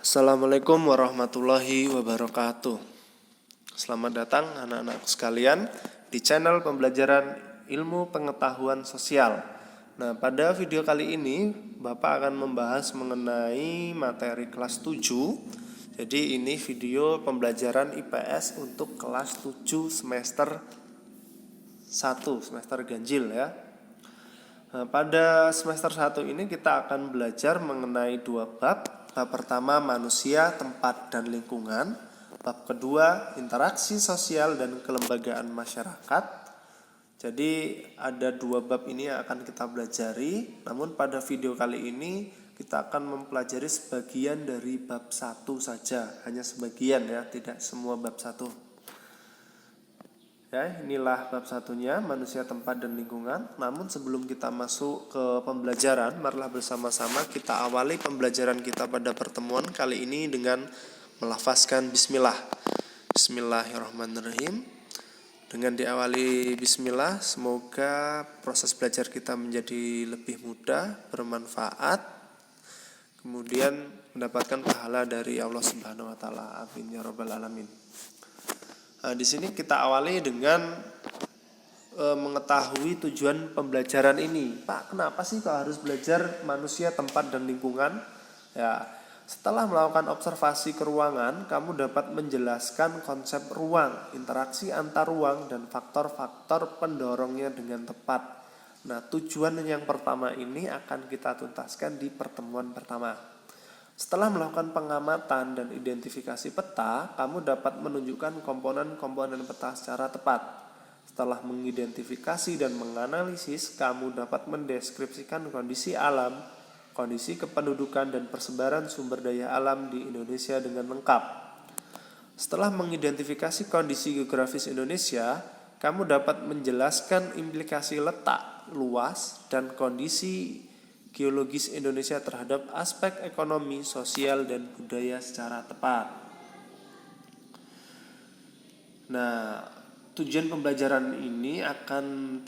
Assalamualaikum warahmatullahi wabarakatuh. Selamat datang anak-anak sekalian di channel pembelajaran ilmu pengetahuan sosial. Nah, pada video kali ini Bapak akan membahas mengenai materi kelas 7. Jadi ini video pembelajaran IPS untuk kelas 7 semester 1, semester ganjil ya. Nah, pada semester 1 ini kita akan belajar mengenai dua bab. Bab pertama manusia, tempat, dan lingkungan. Bab kedua interaksi sosial dan kelembagaan masyarakat. Jadi ada dua bab ini yang akan kita pelajari. Namun pada video kali ini kita akan mempelajari sebagian dari bab 1 saja. Hanya sebagian ya, tidak semua bab 1. Ya, inilah bab satunya, manusia, tempat, dan lingkungan. Namun sebelum kita masuk ke pembelajaran, marilah bersama-sama kita awali pembelajaran kita pada pertemuan kali ini dengan melafazkan bismillah. Bismillahirrahmanirrahim. Dengan diawali bismillah, semoga proses belajar kita menjadi lebih mudah, bermanfaat, kemudian mendapatkan pahala dari Allah Subhanahu wa taala. Amin ya rabbal alamin. Nah, di sini kita awali dengan mengetahui tujuan pembelajaran ini. Pak, kenapa sih kok harus belajar manusia, tempat, dan lingkungan? Ya, setelah melakukan observasi ke ruangan, kamu dapat menjelaskan konsep ruang, interaksi antar ruang, dan faktor-faktor pendorongnya dengan tepat. Nah, tujuan yang pertama ini akan kita tuntaskan di pertemuan pertama. Setelah melakukan pengamatan dan identifikasi peta, kamu dapat menunjukkan komponen-komponen peta secara tepat. Setelah mengidentifikasi dan menganalisis, kamu dapat mendeskripsikan kondisi alam, kondisi kependudukan, dan persebaran sumber daya alam di Indonesia dengan lengkap. Setelah mengidentifikasi kondisi geografis Indonesia, kamu dapat menjelaskan implikasi letak, luas, dan kondisi geologis Indonesia terhadap aspek ekonomi, sosial, dan budaya secara tepat. Nah, tujuan pembelajaran ini akan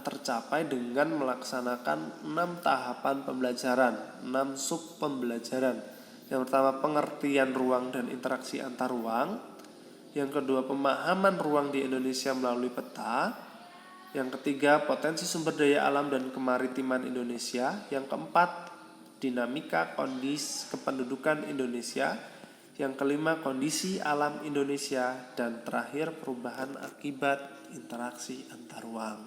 tercapai dengan melaksanakan 6 tahapan pembelajaran, 6 sub pembelajaran. Yang pertama, pengertian ruang dan interaksi antar ruang. Yang kedua, pemahaman ruang di Indonesia melalui peta. Yang ketiga, potensi sumber daya alam dan kemaritiman Indonesia. Yang keempat, dinamika kondisi kependudukan Indonesia. Yang kelima, kondisi alam Indonesia. Dan terakhir, perubahan akibat interaksi antar ruang.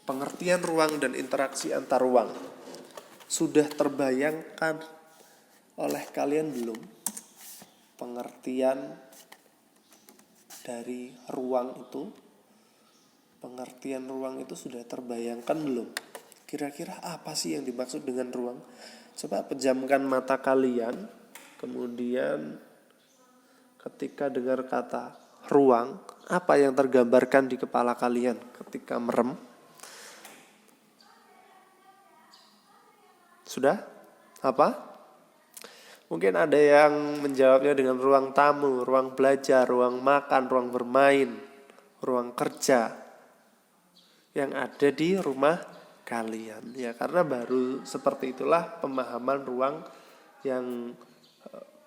Pengertian ruang dan interaksi antar ruang. Sudah terbayangkan oleh kalian belum pengertian dari ruang itu? Pengertian ruang itu sudah terbayangkan belum? Kira-kira apa sih yang dimaksud dengan ruang? Coba pejamkan mata kalian, kemudian ketika dengar kata ruang, apa yang tergambarkan di kepala kalian ketika merem? Sudah? Apa? Mungkin ada yang menjawabnya dengan ruang tamu, ruang belajar, ruang makan, ruang bermain, ruang kerja yang ada di rumah kalian. Ya, karena baru seperti itulah pemahaman ruang yang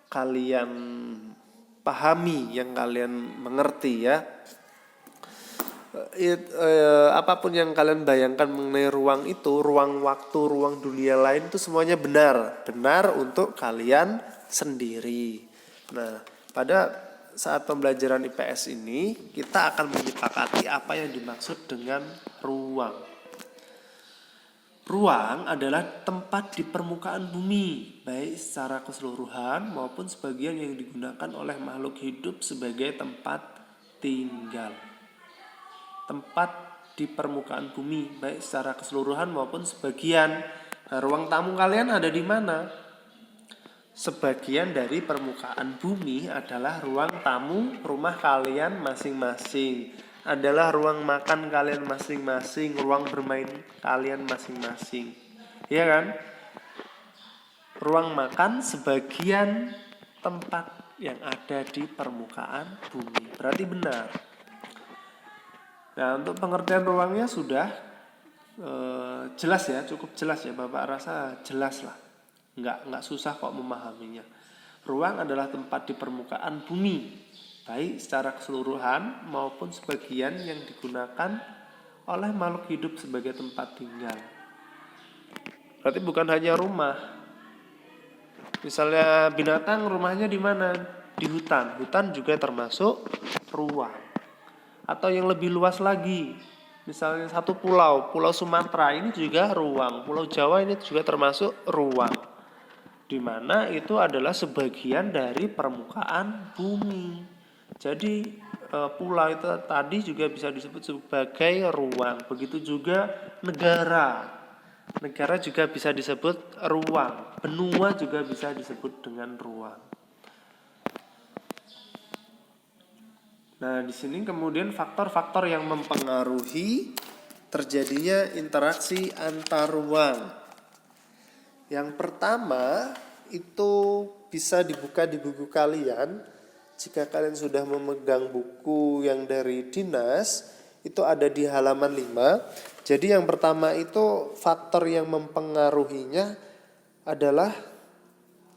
kalian pahami, yang kalian mengerti ya. Apapun yang kalian bayangkan mengenai ruang itu, ruang waktu, ruang dunia lain itu semuanya benar untuk kalian sendiri. Nah, pada saat pembelajaran IPS ini kita akan menyepakati apa yang dimaksud dengan ruang. Ruang adalah tempat di permukaan bumi, baik secara keseluruhan maupun sebagian yang digunakan oleh makhluk hidup sebagai tempat tinggal. Tempat di permukaan bumi, baik secara keseluruhan maupun sebagian. Nah, ruang tamu kalian ada di mana? Sebagian dari permukaan bumi adalah ruang tamu rumah kalian masing-masing. Adalah ruang makan kalian masing-masing, ruang bermain kalian masing-masing. Iya kan? Ruang makan sebagian tempat yang ada di permukaan bumi. Berarti benar. Nah, untuk pengertian ruangnya sudah. Jelas ya, cukup jelas ya, Bapak rasa jelas lah, nggak susah kok memahaminya. Ruang adalah tempat di permukaan bumi, baik secara keseluruhan maupun sebagian yang digunakan oleh makhluk hidup sebagai tempat tinggal. Berarti bukan hanya rumah. Misalnya binatang rumahnya di mana? Di hutan. Hutan juga termasuk ruang. Atau yang lebih luas lagi, misalnya satu pulau, Pulau Sumatera ini juga ruang, Pulau Jawa ini juga termasuk ruang, di mana itu adalah sebagian dari permukaan bumi. Jadi pulau itu tadi juga bisa disebut sebagai ruang. Begitu juga negara. Negara juga bisa disebut ruang. Benua juga bisa disebut dengan ruang. Nah, di sini kemudian faktor-faktor yang mempengaruhi terjadinya interaksi antar ruang. Yang pertama itu bisa dibuka di buku kalian. Jika kalian sudah memegang buku yang dari dinas, itu ada di halaman 5. Jadi yang pertama itu faktor yang mempengaruhinya adalah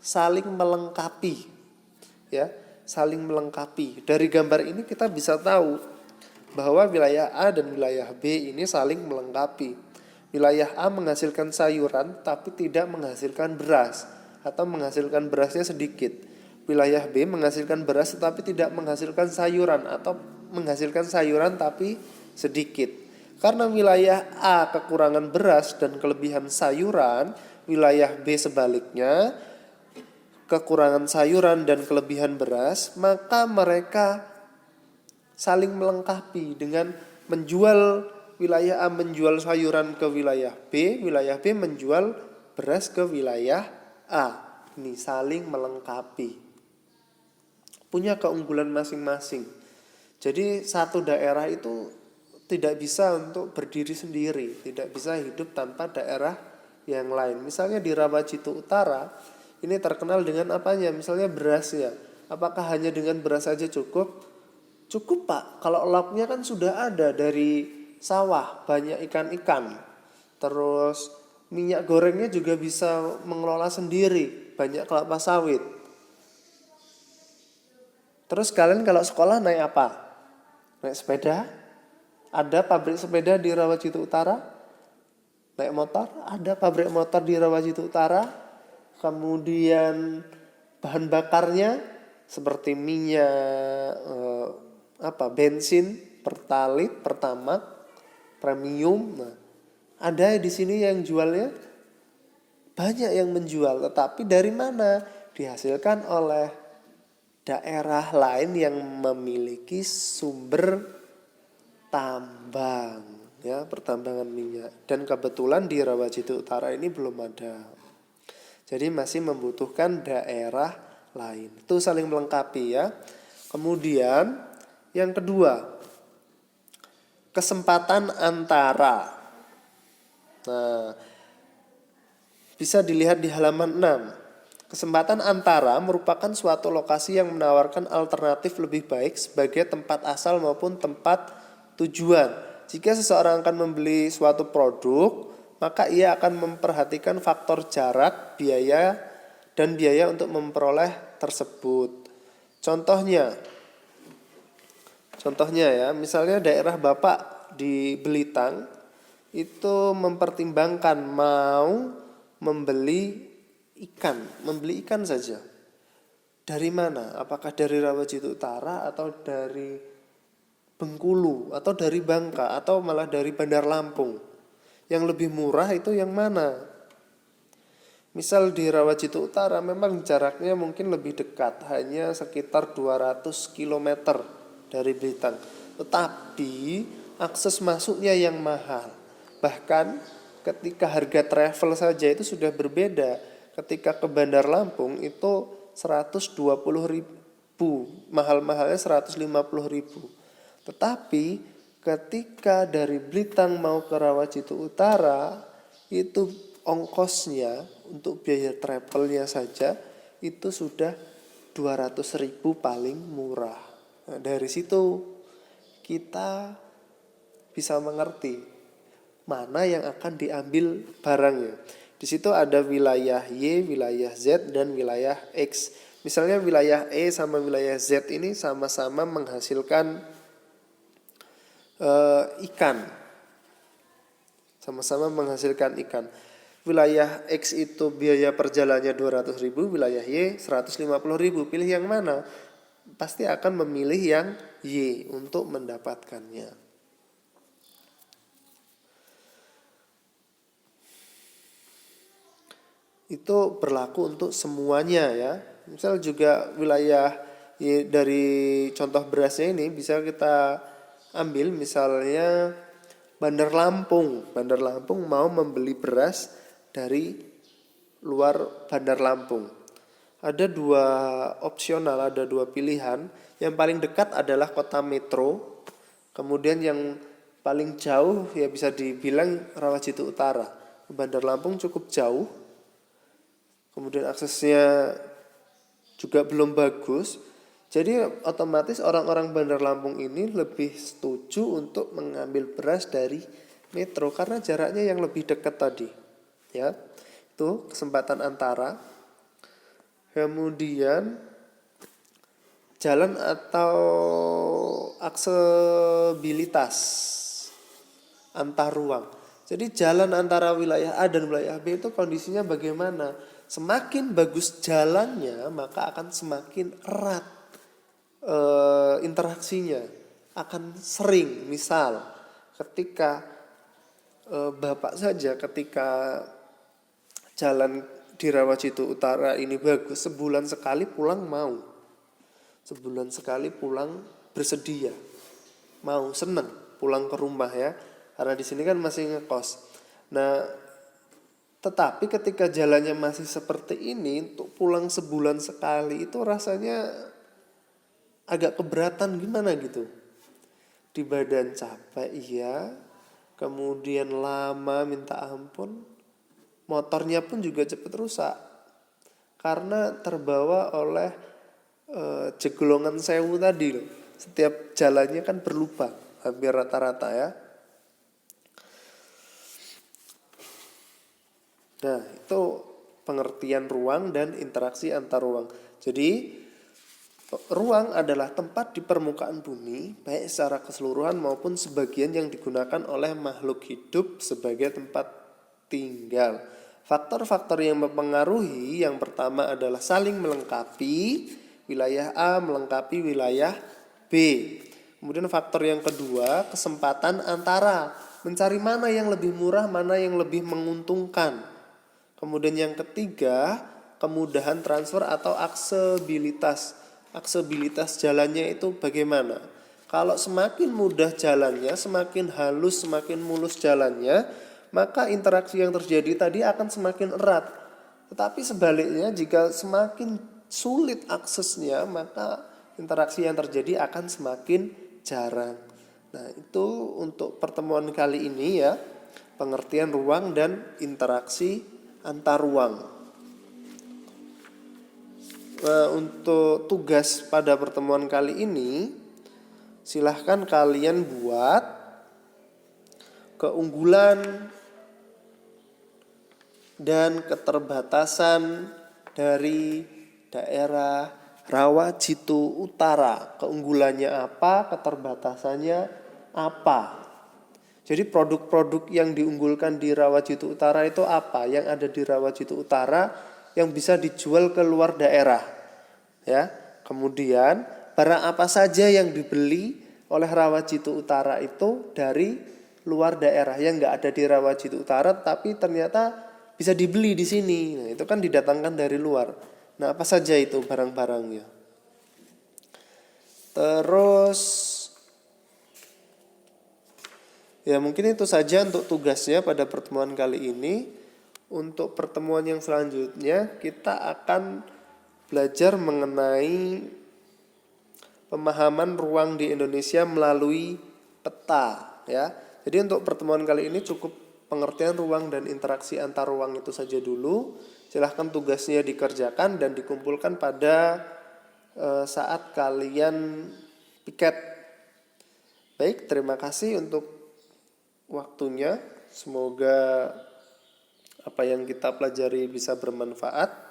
saling melengkapi. Ya, saling melengkapi. Dari gambar ini kita bisa tahu bahwa wilayah A dan wilayah B ini saling melengkapi. Wilayah A menghasilkan sayuran tapi tidak menghasilkan beras atau menghasilkan berasnya sedikit. Wilayah B menghasilkan beras tetapi tidak menghasilkan sayuran atau menghasilkan sayuran tapi sedikit. Karena wilayah A kekurangan beras dan kelebihan sayuran, wilayah B sebaliknya kekurangan sayuran dan kelebihan beras, maka mereka saling melengkapi dengan menjual, wilayah A menjual sayuran ke wilayah B menjual beras ke wilayah A. Ini saling melengkapi, punya keunggulan masing-masing. Jadi satu daerah itu tidak bisa untuk berdiri sendiri, tidak bisa hidup tanpa daerah yang lain. Misalnya di Rawajitu Utara ini terkenal dengan apanya? Misalnya berasnya. Apakah hanya dengan beras saja cukup? Cukup, Pak. Kalau lauknya kan sudah ada dari sawah, banyak ikan-ikan. Terus minyak gorengnya juga bisa mengelola sendiri, banyak kelapa sawit. Terus kalian kalau sekolah naik apa? Naik sepeda? Ada pabrik sepeda di Rawajitu Utara? Naik motor? Ada pabrik motor di Rawajitu Utara. Kemudian bahan bakarnya seperti minyak, bensin, pertalit, pertamax, premium. Nah, ada di sini yang jualnya banyak yang menjual, tetapi dari mana? Dihasilkan oleh daerah lain yang memiliki sumber tambang, ya, pertambangan minyak. Dan kebetulan di Rawajitu Utara ini belum ada. Jadi masih membutuhkan daerah lain. Itu saling melengkapi ya. Kemudian yang kedua, kesempatan antara. Nah, bisa dilihat di halaman 6. Kesempatan antara merupakan suatu lokasi yang menawarkan alternatif lebih baik sebagai tempat asal maupun tempat tujuan. Jika seseorang akan membeli suatu produk, maka ia akan memperhatikan faktor jarak, biaya, dan biaya untuk memperoleh tersebut. Contohnya ya, misalnya daerah Bapak di Belitang itu mempertimbangkan mau membeli ikan saja. Dari mana? Apakah dari Rawajitu Utara atau dari Bengkulu atau dari Bangka atau malah dari Bandar Lampung? Yang lebih murah itu yang mana? Misal di Rawajitu Utara memang jaraknya mungkin lebih dekat, hanya sekitar 200 km dari Blitar. Tetapi akses masuknya yang mahal. Bahkan ketika harga travel saja itu sudah berbeda. Ketika ke Bandar Lampung itu 120.000, mahal-mahalnya 150.000. Tetapi ketika dari Blitar mau ke Rawajitu Utara itu ongkosnya untuk biaya travelnya saja itu sudah 200.000 paling murah. Nah, dari situ kita bisa mengerti mana yang akan diambil barangnya. Di situ ada wilayah Y, wilayah Z, dan wilayah X. Misalnya wilayah E sama wilayah Z ini sama-sama menghasilkan ikan. Sama-sama menghasilkan ikan. Wilayah X itu biaya perjalanannya 200.000, wilayah Y 150.000. Pilih yang mana? Pasti akan memilih yang Y untuk mendapatkannya. Itu berlaku untuk semuanya ya. Misal juga wilayah dari contoh berasnya ini bisa kita ambil misalnya Bandar Lampung. Bandar Lampung mau membeli beras dari luar Bandar Lampung. Ada dua opsional, ada dua pilihan. Yang paling dekat adalah kota metro. Kemudian yang paling jauh ya bisa dibilang Rawajitu Utara. Bandar Lampung cukup jauh. Kemudian aksesnya juga belum bagus. Jadi otomatis orang-orang Bandar Lampung ini lebih setuju untuk mengambil beras dari metro karena jaraknya yang lebih dekat tadi. Ya, itu kesempatan antara. Kemudian jalan atau aksesibilitas antar ruang. Jadi jalan antara wilayah A dan wilayah B itu kondisinya bagaimana? Semakin bagus jalannya, maka akan semakin erat interaksinya. Akan sering, misal ketika Bapak saja ketika jalan di Rawajitu Utara ini bagus, sebulan sekali pulang mau. Sebulan sekali pulang bersedia. Mau, seneng pulang ke rumah ya. Karena di sini kan masih ngekos. Nah, tetapi ketika jalannya masih seperti ini, untuk pulang sebulan sekali itu rasanya agak keberatan gimana gitu. Di badan capek iya, kemudian lama minta ampun, motornya pun juga cepat rusak. Karena terbawa oleh jegolongan sewu tadi loh. Setiap jalannya kan berlubang, hampir rata-rata ya. Nah, itu pengertian ruang dan interaksi antar ruang. Jadi, ruang adalah tempat di permukaan bumi, baik secara keseluruhan maupun sebagian yang digunakan oleh makhluk hidup sebagai tempat tinggal. Faktor-faktor yang mempengaruhi yang pertama adalah saling melengkapi, wilayah A melengkapi wilayah B. Kemudian faktor yang kedua, kesempatan antara, mencari mana yang lebih murah, mana yang lebih menguntungkan. Kemudian yang ketiga, kemudahan transfer atau aksesibilitas. Aksesibilitas jalannya itu bagaimana? Kalau semakin mudah jalannya, semakin halus, semakin mulus jalannya, maka interaksi yang terjadi tadi akan semakin erat. Tetapi sebaliknya jika semakin sulit aksesnya, maka interaksi yang terjadi akan semakin jarang. Nah, itu untuk pertemuan kali ini ya, pengertian ruang dan interaksi antar ruang. Untuk tugas pada pertemuan kali ini, silahkan kalian buat keunggulan dan keterbatasan dari daerah Rawajitu Utara. Keunggulannya apa, keterbatasannya apa. Jadi produk-produk yang diunggulkan di Rawajitu Utara itu apa? Yang ada di Rawajitu Utara yang bisa dijual ke luar daerah. Ya. Kemudian barang apa saja yang dibeli oleh Rawajitu Utara itu dari luar daerah yang enggak ada di Rawajitu Utara tapi ternyata bisa dibeli di sini. Nah, itu kan didatangkan dari luar. Nah, apa saja itu barang-barangnya? Terus ya mungkin itu saja untuk tugasnya pada pertemuan kali ini. Untuk pertemuan yang selanjutnya kita akan belajar mengenai pemahaman ruang di Indonesia melalui peta ya. Jadi untuk pertemuan kali ini cukup pengertian ruang dan interaksi antar ruang itu saja dulu. Silahkan tugasnya dikerjakan dan dikumpulkan pada saat kalian piket. Baik, terima kasih untuk waktunya. Semoga apa yang kita pelajari bisa bermanfaat.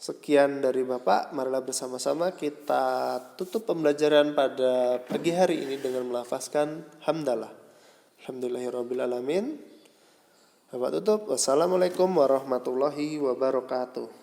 Sekian dari Bapak, marilah bersama-sama kita tutup pembelajaran pada pagi hari ini dengan melafazkan hamdalah. Alhamdulillahirrabbilalamin. Bapak tutup. Wassalamualaikum warahmatullahi wabarakatuh.